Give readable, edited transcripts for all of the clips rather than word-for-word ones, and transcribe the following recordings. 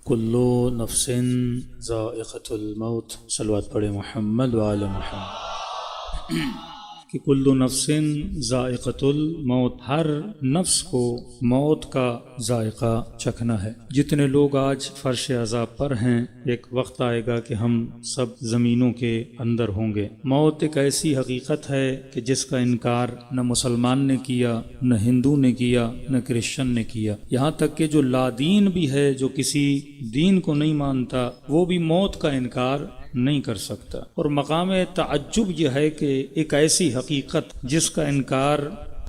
کلو نفس ذائقۃ الموت، صلوات پڑھے محمد وعلی محمد۔ کہ کلو نفس ذائقۃ الموت، ہر نفس کو موت کا ذائقہ چکھنا ہے۔ جتنے لوگ آج فرش عذاب پر ہیں، ایک وقت آئے گا کہ ہم سب زمینوں کے اندر ہوں گے۔ موت ایک ایسی حقیقت ہے کہ جس کا انکار نہ مسلمان نے کیا، نہ ہندو نے کیا، نہ کرسچن نے کیا، یہاں تک کہ جو لادین بھی ہے، جو کسی دین کو نہیں مانتا، وہ بھی موت کا انکار نہیں کر سکتا۔ اور مقام تعجب یہ ہے کہ ایک ایسی حقیقت جس کا انکار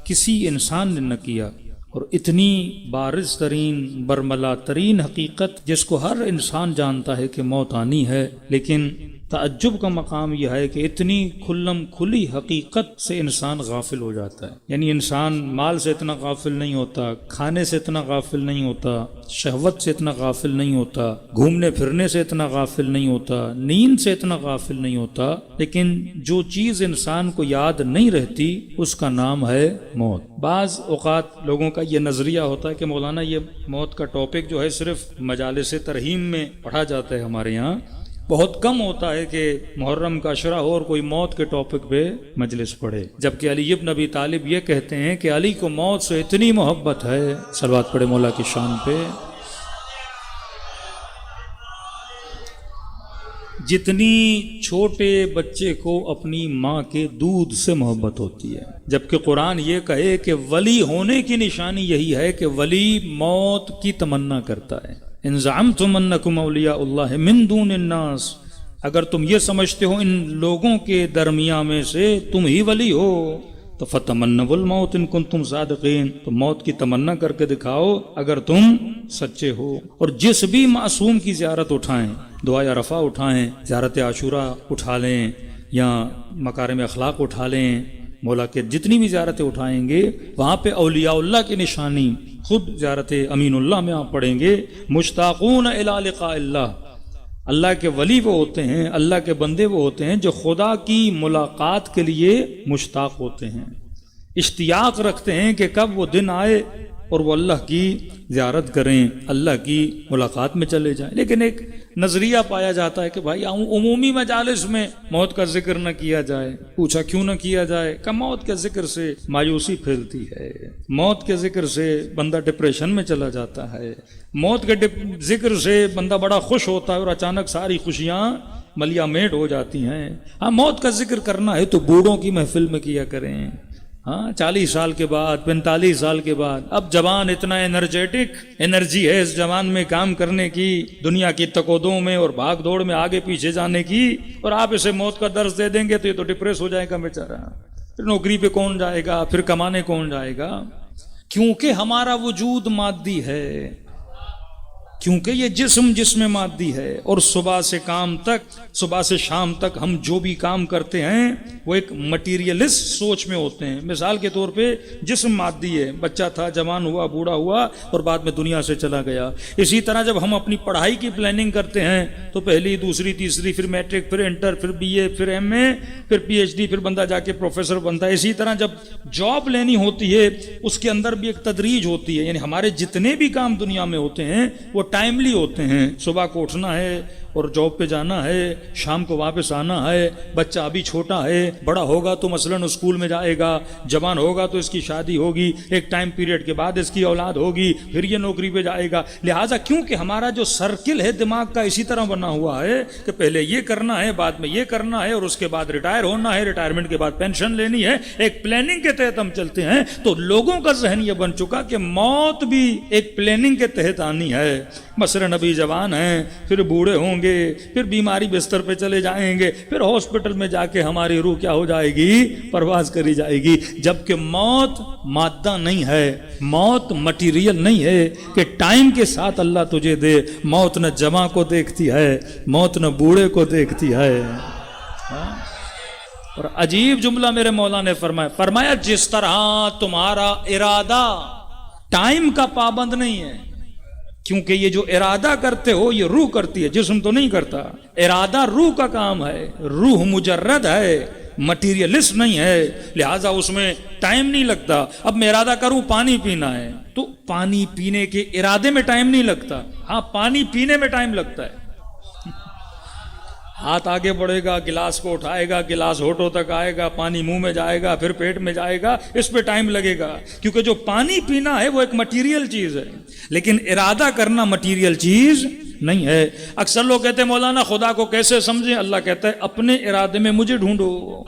کسی انسان نے نہ کیا، اور اتنی بارز ترین برملا ترین حقیقت جس کو ہر انسان جانتا ہے کہ موت آنی ہے، لیکن تعجب کا مقام یہ ہے کہ اتنی کھلم کھلی حقیقت سے انسان غافل ہو جاتا ہے۔ یعنی انسان مال سے اتنا غافل نہیں ہوتا، کھانے سے اتنا غافل نہیں ہوتا، شہوت سے اتنا غافل نہیں ہوتا، گھومنے پھرنے سے اتنا غافل نہیں ہوتا، نیند سے اتنا غافل نہیں ہوتا، لیکن جو چیز انسان کو یاد نہیں رہتی اس کا نام ہے موت۔ بعض اوقات لوگوں کا یہ نظریہ ہوتا ہے کہ مولانا یہ موت کا ٹاپک جو ہے صرف مجالس ترہیم میں پڑھا جاتا ہے، ہمارے یہاں بہت کم ہوتا ہے کہ محرم کا عشرہ ہو اور کوئی موت کے ٹاپک پہ مجلس پڑھے، جبکہ علی ابن ابی طالب یہ کہتے ہیں کہ علی کو موت سے اتنی محبت ہے، صلوات پڑھے مولا کی شان پہ، جتنی چھوٹے بچے کو اپنی ماں کے دودھ سے محبت ہوتی ہے۔ جبکہ قرآن یہ کہے کہ ولی ہونے کی نشانی یہی ہے کہ ولی موت کی تمنا کرتا ہے۔ ان زعمتم انکم اولیاء اللہ من دون الناس، اگر تم یہ سمجھتے ہو ان لوگوں کے درمیان میں سے تم ہی ولی ہو تو فتمنوا الموت ان کنتم صادقین، تو موت کی تمنا کر کے دکھاؤ اگر تم سچے ہو۔ اور جس بھی معصوم کی زیارت اٹھائیں، دعائے عرفہ اٹھائیں، زیارت عاشوراء اٹھا لیں، یا مکارم اخلاق اٹھا لیں، مولا کے جتنی بھی زیارتیں اٹھائیں گے وہاں پہ اولیاء اللہ کی نشانی، خود زیارت امین اللہ میں آپ پڑھیں گے، مشتاقون الی لقاء اللہ، اللہ کے ولی وہ ہوتے ہیں، اللہ کے بندے وہ ہوتے ہیں جو خدا کی ملاقات کے لیے مشتاق ہوتے ہیں، اشتیاق رکھتے ہیں کہ کب وہ دن آئے اور وہ اللہ کی زیارت کریں، اللہ کی ملاقات میں چلے جائیں۔ لیکن ایک نظریہ پایا جاتا ہے کہ بھائی عمومی مجالس میں موت کا ذکر نہ کیا جائے۔ پوچھا کیوں نہ کیا جائے؟ کہ موت کے ذکر سے مایوسی پھیلتی ہے، موت کے ذکر سے بندہ ڈپریشن میں چلا جاتا ہے، موت کے ذکر سے بندہ بڑا خوش ہوتا ہے اور اچانک ساری خوشیاں ملیا میٹ ہو جاتی ہیں۔ ہاں، موت کا ذکر کرنا ہے تو بوڑھوں کی محفل میں کیا کریں، ہاں 40 سال کے بعد، 45 سال کے بعد۔ اب جوان اتنا انرجی ہے اس جوان میں کام کرنے کی، دنیا کی تقودوں میں اور بھاگ دوڑ میں آگے پیچھے جانے کی، اور آپ اسے موت کا درس دے دیں گے تو یہ تو ڈپریس ہو جائے گا بیچارہ، پھر نوکری پہ کون جائے گا، پھر کمانے کون جائے گا؟ کیونکہ ہمارا وجود مادی ہے، کیونکہ یہ جسم مادی ہے، اور صبح سے شام تک ہم جو بھی کام کرتے ہیں وہ ایک مٹیریلسٹ سوچ میں ہوتے ہیں۔ مثال کے طور پہ جسم مادی ہے، بچہ تھا، جوان ہوا، بوڑھا ہوا اور بعد میں دنیا سے چلا گیا۔ اسی طرح جب ہم اپنی پڑھائی کی پلاننگ کرتے ہیں تو پہلی، دوسری، تیسری، پھر میٹرک، پھر انٹر، پھر بی اے، پھر ایم اے، پھر پی ایچ ڈی، پھر بندہ جا کے پروفیسر بنتا ہے۔ اسی طرح جب جاب لینی ہوتی ہے اس کے اندر بھی ایک تدریج ہوتی ہے، یعنی ہمارے جتنے بھی کام دنیا میں ہوتے ہیں وہ ٹائملی ہوتے ہیں۔ صبح کو اٹھنا ہے اور جاب پہ جانا ہے، شام کو واپس آنا ہے، بچہ ابھی چھوٹا ہے، بڑا ہوگا تو مثلاً اسکول میں جائے گا، جوان ہوگا تو اس کی شادی ہوگی، ایک ٹائم پیریڈ کے بعد اس کی اولاد ہوگی، پھر یہ نوکری پہ جائے گا۔ لہٰذا کیونکہ ہمارا جو سرکل ہے دماغ کا اسی طرح بنا ہوا ہے کہ پہلے یہ کرنا ہے، بعد میں یہ کرنا ہے، اور اس کے بعد ریٹائر ہونا ہے، ریٹائرمنٹ کے بعد پینشن لینی ہے، ایک پلاننگ کے تحت ہم چلتے ہیں۔ تو لوگوں کا ذہن یہ بن چکا کہ موت بھی ایک پلاننگ کے تحت آنی ہے۔ مثلاً ابھی جوان ہیں، پھر بوڑھے ہوں گے، پھر بیماری بستر پہ چلے جائیں گے، پھر ہاسپٹل میں جا کے ہماری روح کیا ہو جائے گی؟ پرواز کری جائے گی۔ جبکہ موت مادہ نہیں ہے، موت مٹیریل نہیں ہے کہ ٹائم کے ساتھ اللہ تجھے دے۔ موت نہ جوان کو دیکھتی ہے، موت نہ بوڑھے کو دیکھتی ہے۔ اور عجیب جملہ میرے مولا نے فرمایا جس طرح تمہارا ارادہ ٹائم کا پابند نہیں ہے، کیونکہ یہ جو ارادہ کرتے ہو یہ روح کرتی ہے، جسم تو نہیں کرتا۔ ارادہ روح کا کام ہے، روح مجرد ہے، مٹیریلسٹ نہیں ہے، لہٰذا اس میں ٹائم نہیں لگتا۔ اب میں ارادہ کروں پانی پینا ہے تو پانی پینے کے ارادے میں ٹائم نہیں لگتا، ہاں پانی پینے میں ٹائم لگتا ہے۔ ہاتھ آگے بڑھے گا، گلاس کو اٹھائے گا، گلاس ہونٹوں تک آئے گا، پانی منہ میں جائے گا، پھر پیٹ میں جائے گا، اس پہ ٹائم لگے گا، کیونکہ جو پانی پینا ہے وہ ایک مٹیریل چیز ہے، لیکن ارادہ کرنا مٹیریل چیز نہیں ہے۔ اکثر لوگ کہتے ہیں مولانا خدا کو کیسے سمجھیں؟ اللہ کہتا ہے اپنے ارادے میں مجھے ڈھونڈو۔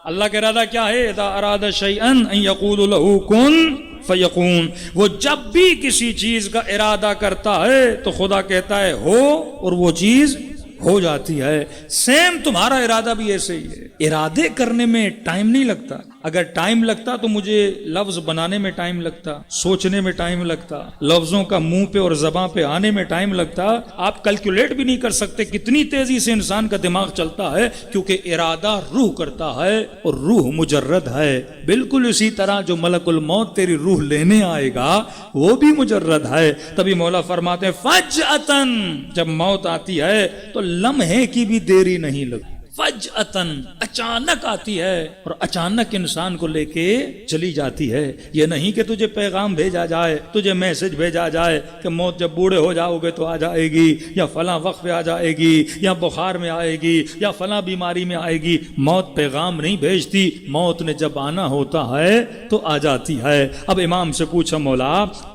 اللہ کا ارادہ کیا ہے؟ اذا اراد شیئا ان یقول له کن فیکون، وہ جب بھی کسی چیز کا ارادہ کرتا ہے تو خدا کہتا ہے ہو، اور وہ چیز ہو جاتی ہے۔ سیم تمہارا ارادہ بھی ایسے ہی ہے، ارادے کرنے میں ٹائم نہیں لگتا۔ اگر ٹائم لگتا تو مجھے لفظ بنانے میں ٹائم لگتا، سوچنے میں ٹائم لگتا، لفظوں کا منہ پہ اور زباں پہ آنے میں ٹائم لگتا۔ آپ کیلکولیٹ بھی نہیں کر سکتے کتنی تیزی سے انسان کا دماغ چلتا ہے، کیونکہ ارادہ روح کرتا ہے اور روح مجرد ہے۔ بالکل اسی طرح جو ملک الموت تیری روح لینے آئے گا وہ بھی مجرد ہے۔ تبھی مولا فرماتے ہیں فجأتن، جب موت آتی ہے تو لمحے کی بھی دیری نہیں لگتی، فجأتن اچانک آتی ہے اور اچانک انسان کو لے کے چلی جاتی ہے۔ یہ نہیں کہ تجھے پیغام بھیجا جائے، تجھے میسج بھیجا جائے کہ موت جب بوڑھے ہو جاؤ گے تو آ جائے گی، یا فلاں وقت پہ آ جائے گی، یا بخار میں آئے گی، یا فلاں بیماری میں آئے گی۔ موت پیغام نہیں بھیجتی، موت نے جب آنا ہوتا ہے تو آ جاتی ہے۔ اب امام سے پوچھا مولا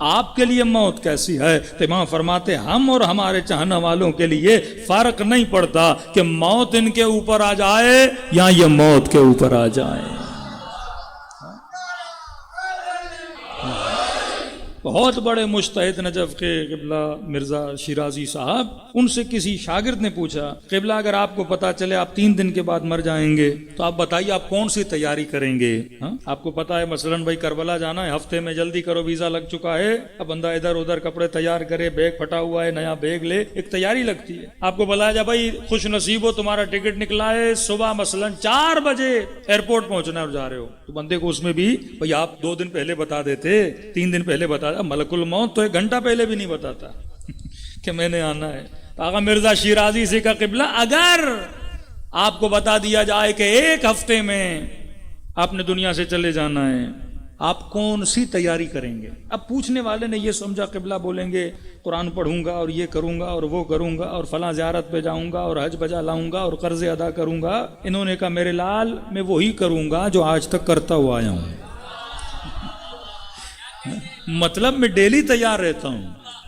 آپ کے لیے موت کیسی ہے؟ تو امام فرماتے ہم اور ہمارے چاہنے والوں کے لیے فرق نہیں پڑتا کہ موت ان کے اوپر آ جائے یا یہ موت کے اوپر آ جائے۔ بہت بڑے مجتہد نجف کے قبلہ مرزا شیرازی صاحب، ان سے کسی شاگرد نے پوچھا قبلہ اگر آپ کو پتا چلے آپ 3 دن کے بعد مر جائیں گے تو آپ بتائیے آپ کون سی تیاری کریں گے؟ آپ کو پتا ہے مثلاً بھائی کربلا جانا ہے، ہفتے میں جلدی کرو ویزا لگ چکا ہے، اب بندہ ادھر ادھر کپڑے تیار کرے، بیگ پھٹا ہوا ہے نیا بیگ لے، ایک تیاری لگتی ہے۔ آپ کو بتایا جا بھائی خوش نصیب ہو تمہارا ٹکٹ نکلا ہے، صبح مثلاً 4 بجے ایئرپورٹ پہنچنا اور جا رہے ہو، تو بندے کو اس میں بھی بھائی آپ 2 دن پہلے بتا دیتے، 3 دن پہلے بتا، ملک الموت تو 1 گھنٹہ پہلے بھی نہیں بتاتا کہ میں نے آنا ہے۔ آقا مرزا شیرازی سے کا قبلہ اگر آپ کو بتا دیا جائے کہ 1 ہفتے میں آپ نے دنیا سے چلے جانا ہے، آپ کون سی تیاری کریں گے؟ اب پوچھنے والے نے یہ سمجھا قبلہ بولیں گے قرآن پڑھوں گا اور یہ کروں گا اور وہ کروں گا اور فلاں زیارت پہ جاؤں گا اور حج بجا لاؤں گا اور قرض ادا کروں گا۔ انہوں نے کہا میرے لال میں وہی کروں گا جو آج تک کرتا ہوا آیا ہوں، مطلب میں ڈیلی تیار رہتا ہوں،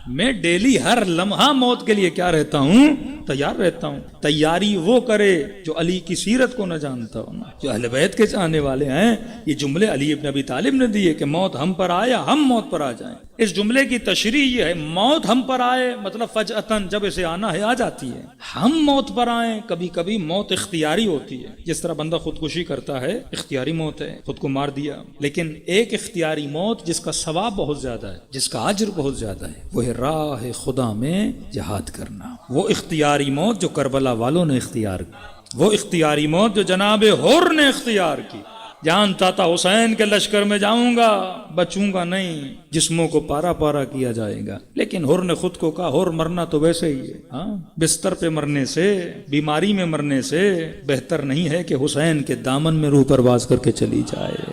میں ڈیلی ہر لمحہ موت کے لیے کیا رہتا ہوں؟ تیار رہتا ہوں۔ تیاری وہ کرے جو علی کی سیرت کو نہ جانتا ہو، جو اہل بیت کے چاہنے والے ہیں۔ یہ جملے علی ابن ابی طالب نے دیے کہ موت ہم پر آئے یا ہم موت پر آ جائیں۔ اس جملے کی تشریح یہ ہے موت ہم پر آئے مطلب فجأتن جب اسے آنا ہے آ جاتی ہے، ہم موت پر آئیں کبھی کبھی موت اختیاری ہوتی ہے، جس طرح بندہ خودکشی کرتا ہے اختیاری موت ہے، خود کو مار دیا، لیکن ایک اختیاری موت جس کا ثواب بہت زیادہ ہے، جس کا اجر بہت زیادہ ہے، وہ ہے راہ خدا میں جہاد کرنا۔ وہ اختیاری موت جو کربلا والوں نے اختیار کی، وہ اختیاری موت جو جناب حر نے اختیار کی، جانتا تھا حسین کے لشکر میں جاؤں گا بچوں گا نہیں، جسموں کو پارا پارا کیا جائے گا، لیکن حر نے خود کو کہا حر مرنا تو ویسے ہی ہے، ہاں بستر پہ مرنے سے، بیماری میں مرنے سے بہتر نہیں ہے کہ حسین کے دامن میں روح پرواز کر کے چلی جائے۔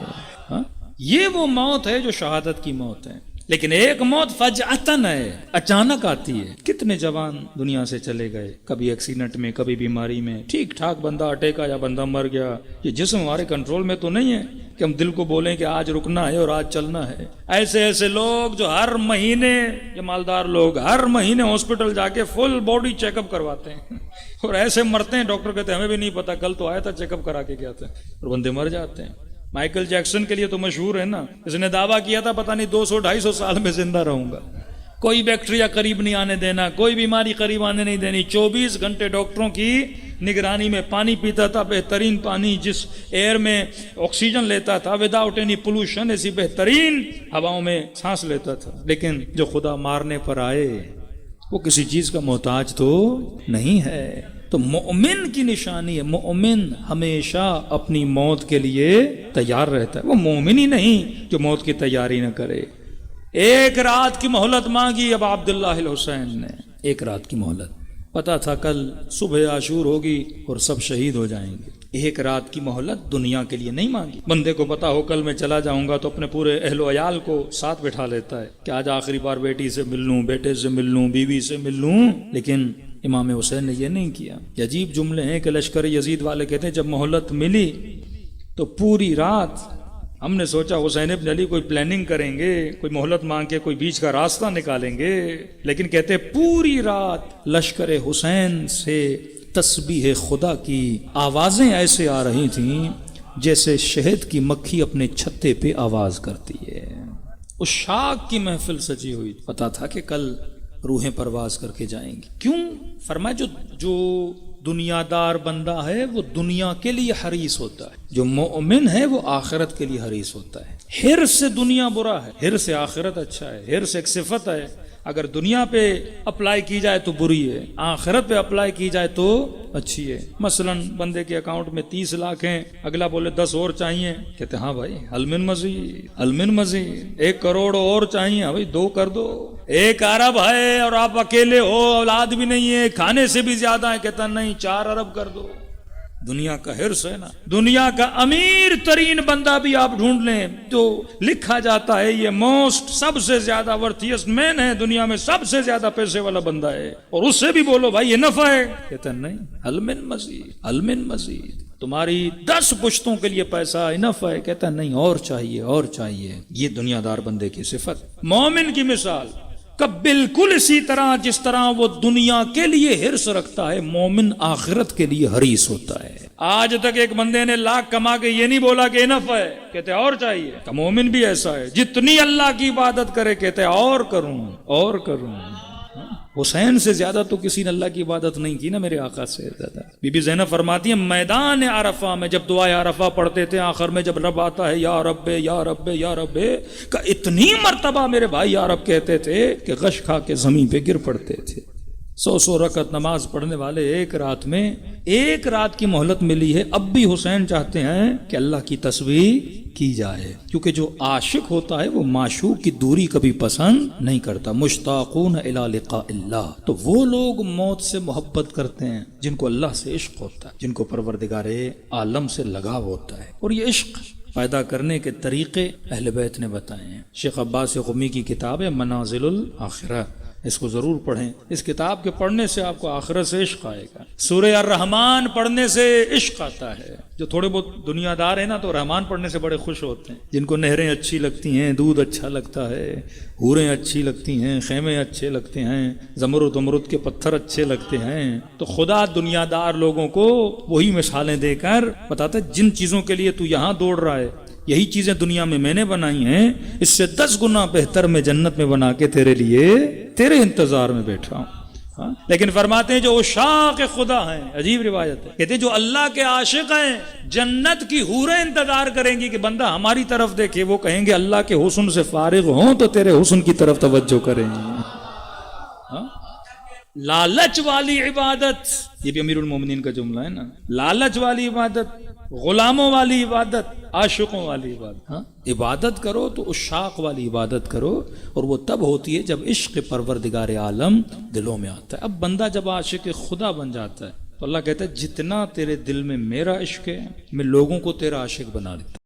ہاں یہ وہ موت ہے جو شہادت کی موت ہے، لیکن ایک موت فجأتن ہے، اچانک آتی ہے۔ کتنے جوان دنیا سے چلے گئے، کبھی ایکسیڈنٹ میں، کبھی بیماری میں، ٹھیک ٹھاک بندہ اٹیکا یا بندہ مر گیا۔ یہ جسم ہمارے کنٹرول میں تو نہیں ہے کہ ہم دل کو بولیں کہ آج رکنا ہے اور آج چلنا ہے۔ ایسے ایسے لوگ جو ہر مہینے، یہ مالدار لوگ ہر مہینے ہاسپٹل جا کے فل باڈی چیک اپ کرواتے ہیں اور ایسے مرتے ہیں، ڈاکٹر کہتے ہیں ہمیں بھی نہیں پتا، کل تو آیا تھا چیک اپ کرا کے گیا تھا، اور بندے مر جاتے ہیں۔ مائیکل جیکسن کے لیے تو مشہور ہے نا، اس نے دعویٰ کیا تھا پتہ نہیں 200-250 سال میں زندہ رہوں گا، کوئی بیکٹیریا قریب نہیں آنے دینا، کوئی بیماری قریب آنے نہیں دینی، 24 گھنٹے ڈاکٹروں کی نگرانی میں پانی پیتا تھا، بہترین پانی جس ایئر میں آکسیجن لیتا تھا وداؤٹ اینی پولوشن، ایسی بہترین ہواؤں میں سانس لیتا تھا۔ لیکن جو خدا مارنے پر آئے وہ کسی چیز کا محتاج تو نہیں ہے۔ تو مومن کی نشانی ہے، مومن ہمیشہ اپنی موت کے لیے تیار رہتا ہے، وہ مومن ہی نہیں جو موت کی تیاری نہ کرے۔ 1 رات کی مہلت مانگی اب عبداللہ الحسین نے، 1 رات کی مہلت، پتا تھا کل صبح عاشور ہوگی اور سب شہید ہو جائیں گے، ایک رات کی مہلت دنیا کے لیے نہیں مانگی. بندے کو پتا ہو کل میں چلا جاؤں گا تو اپنے پورے اہل و عیال کو ساتھ بٹھا لیتا ہے کہ آج آخری بار بیٹی سے مل لوں، بیٹے سے مل لوں، بیوی سے مل لوں. لیکن امام حسین نے یہ نہیں کیا. یہ عجیب جملے ہیں کہ لشکر یزید والے کہتے ہیں جب مہلت ملی تو پوری رات ہم نے سوچا حسین ابن علی کوئی پلاننگ کریں گے، کوئی مہلت مانگ کے کوئی بیچ کا راستہ نکالیں گے، لیکن کہتے پوری رات لشکر حسین سے تسبیح خدا کی آوازیں ایسے آ رہی تھیں جیسے شہد کی مکھی اپنے چھتے پہ آواز کرتی ہے. اس شاک کی محفل سجی ہوئی، پتا تھا کہ کل روحیں پرواز کر کے جائیں گی. کیوں؟ فرمایا جو دنیا دار بندہ ہے وہ دنیا کے لیے حریص ہوتا ہے، جو مومن ہے وہ آخرت کے لیے حریص ہوتا ہے. حرص سے دنیا برا ہے، حرص سے آخرت اچھا ہے. حرص ایک صفت ہے، اگر دنیا پہ اپلائی کی جائے تو بری ہے، آخرت پہ اپلائی کی جائے تو اچھی ہے. مثلا بندے کے اکاؤنٹ میں 30 لاکھ ہیں، اگلا بولے 10 اور چاہیے، کہتے ہاں بھائی حل من مزید، حل من مزید، 1 کروڑ اور چاہیے، ہاں بھائی 2 کر دو. 1 ارب ہے اور آپ اکیلے ہو، اولاد بھی نہیں ہے، کھانے سے بھی زیادہ ہے، کہتا نہیں 4 ارب کر دو. دنیا کا حرص ہے نا. دنیا کا امیر ترین بندہ بھی آپ ڈھونڈ لیں جو لکھا جاتا ہے یہ موسٹ سب سے زیادہ ورتھیسٹ مین ہے، دنیا میں سب سے زیادہ پیسے والا بندہ ہے، اور اس سے بھی بولو بھائی یہ نفع ہے، کہتا نہیں حل من مزید، حل من مزید. تمہاری 10 پشتوں کے لیے پیسہ انف ہے، کہتا نہیں اور چاہیے اور چاہیے. یہ دنیا دار بندے کی صفت. مومن کی مثال کب بالکل اسی طرح جس طرح وہ دنیا کے لیے حرص رکھتا ہے، مومن آخرت کے لیے حریص ہوتا ہے. آج تک ایک بندے نے لاکھ کما کے یہ نہیں بولا کہ انف ہے، کہتے اور چاہیے. کہ مومن بھی ایسا ہے، جتنی اللہ کی عبادت کرے کہتے اور کروں اور کروں. حسین سے زیادہ تو کسی نے اللہ کی عبادت نہیں کی نا میرے آقا سے زیادہ. بی بی زینب فرماتی ہیں میدان عرفہ میں جب دعائے عرفہ پڑھتے تھے، آخر میں جب رب آتا ہے یا رب یا رب یا رب، کہ اتنی مرتبہ میرے بھائی یا رب کہتے تھے کہ غش کھا کے زمین پہ گر پڑتے تھے. 100 رکعت نماز پڑھنے والے ایک رات کی مہلت ملی ہے. اب بھی حسین چاہتے ہیں کہ اللہ کی تسبیح کی جائے، کیونکہ جو عاشق ہوتا ہے وہ معشوق کی دوری کبھی پسند نہیں کرتا. مشتاقون الی لقاء اللہ، تو وہ لوگ موت سے محبت کرتے ہیں جن کو اللہ سے عشق ہوتا ہے، جن کو پروردگار عالم سے لگاؤ ہوتا ہے. اور یہ عشق پیدا کرنے کے طریقے اہل بیت نے بتائے ہیں. شیخ عباس قمی کی کتاب ہے منازل الآخرہ، اس کو ضرور پڑھیں. اس کتاب کے پڑھنے سے آپ کو آخرت سے عشق آئے گا. سورہ الرحمن پڑھنے سے عشق آتا ہے. جو تھوڑے بہت دنیا دار ہیں نا تو رحمان پڑھنے سے بڑے خوش ہوتے ہیں، جن کو نہریں اچھی لگتی ہیں، دودھ اچھا لگتا ہے، حوریں اچھی لگتی ہیں، خیمے اچھے لگتے ہیں، زمرد امرد کے پتھر اچھے لگتے ہیں. تو خدا دنیا دار لوگوں کو وہی مثالیں دے کر بتاتا ہے جن چیزوں کے لیے تو یہاں دوڑ رہا ہے، یہی چیزیں دنیا میں نے بنائی ہیں، اس سے 10 گنا بہتر میں جنت میں بنا کے تیرے لیے تیرے انتظار میں بیٹھا ہوں. لیکن فرماتے ہیں جو عشاق خدا ہیں، عجیب روایت ہے، کہتے ہیں جو اللہ کے عاشق ہیں جنت کی حوریں انتظار کریں گی کہ بندہ ہماری طرف دیکھے. وہ کہیں گے اللہ کے حسن سے فارغ ہوں تو تیرے حسن کی طرف توجہ کریں گے. لالچ والی عبادت، یہ بھی امیر المومنین کا جملہ ہے نا، لالچ والی عبادت، غلاموں والی عبادت، عاشقوں والی عبادت. عبادت کرو تو عشاق والی عبادت کرو، اور وہ تب ہوتی ہے جب عشق پروردگار عالم دلوں میں آتا ہے. اب بندہ جب عاشق خدا بن جاتا ہے تو اللہ کہتا ہے جتنا تیرے دل میں میرا عشق ہے میں لوگوں کو تیرا عاشق بنا دیتا ہوں.